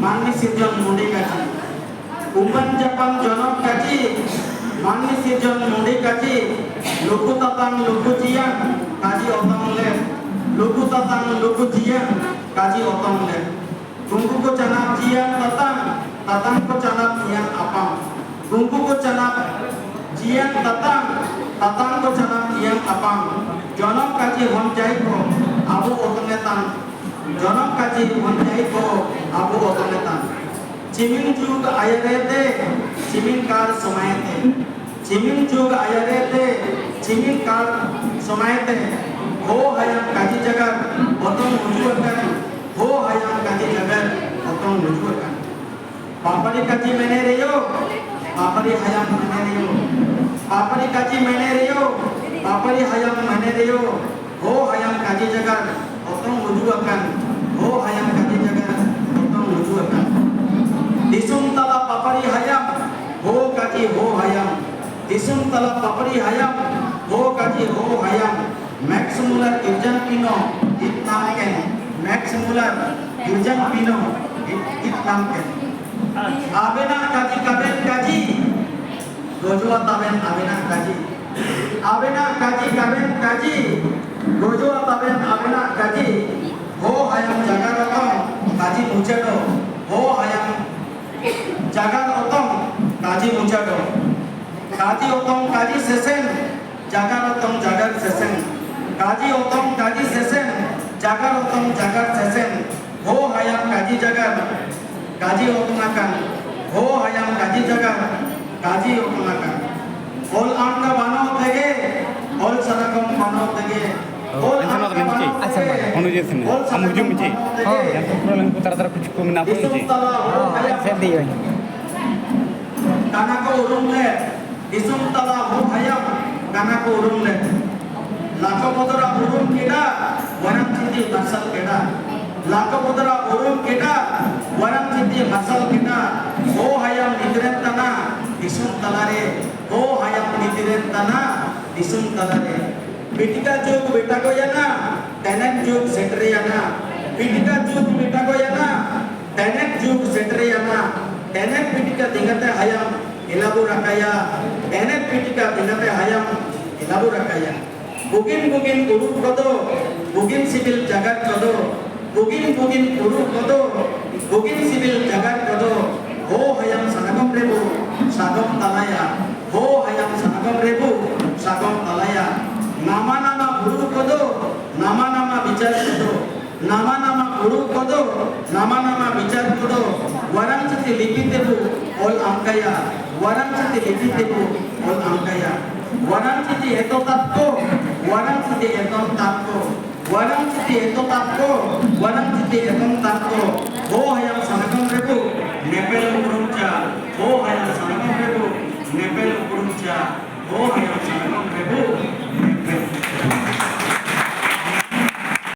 manni sirjon mundi kaji umpan japan jonok kaji manni sirjon mundi kaji luku tatang luku jiang kaji otong le luku tatang luku jiang kaji otong le tungku ko canap jiang tatang tatang ko canap jiang apam tungku ko canap jiang tatang tatang ko canap jiang apam jonok kaji honjai ko abu otongetan jonok kaji honjai ko abu otongetan cimin jug ayarete cimin kar somayete cimin jug ayarete cimin kar somayete ho hayam kaji jagat otong ujuakan ho hayam kaji jagat otong ujuakan papari kaji menereyo papari hayam menereyo papari kaji menereyo papari hayam menereyo ho hayam kaji jagat otong ujuakan ho hayam kaji jagat otong ujuakan disum tala papari hayam ho kaji ho hayam disum tala papari hayam ho kaji ho hayam max muller irjan pino itnamken max muller irjan pino itnamken abena kaji kaben kaji gojua taben abena kaji abena kaji kaben kaji gojua taben abena kaji ho hayam jagar otong kaji mucedo ho hayam jagar otong kaji mucedo kaji otong kaji sesen jagar otong jagar sesen kaji otong kaji sesen jagar otong jagar sesen ho hayam kaji jagar kaji otong akan ho hayam kaji jagar kaji otong akan ol angka banao theke ol sarakom banao theke ol angka banao अच्छा अनुजेत ने हम ujung मुझे हां yang problem putar-putar kucuk menapa मुझे हां saya dia kana ko urung le isum tala ho hayam kana ko urung le lako podra urung keda waram chiti masal keda lako podra urung keda waram chiti masal keda ho hayam nidren tana isum talare ho hayam nidren tana isum talare pitika jug beta ko yana tenek jug setre yana pitika jug beta ko yana tenek jug setre yana tenek pitika dingate hayam ilabu rakaya tenek pitika dingate hayam ilabu rakaya bugin bugin uruk kodo bugin sibil jagat kodo bugin bugin uruk kodo bugin sibil jagat kodo ho hayam sanagam rebu sagam talaya ho hayam sanagam rebu sagam talaya nama nama uruk kodo nama nama bicar kodo nama nama uruk kodo nama nama bicar kodo waram chiti lipi tebu ol angkaya waram chiti lipi tebu ol angkaya waram chiti eto tatko waram chiti eto tatko waram chiti eto tatko waram chiti eto tatko ho hayam sanagam rebu nepel urumcha ho hayam sanagam rebu nepel urumcha ho hayam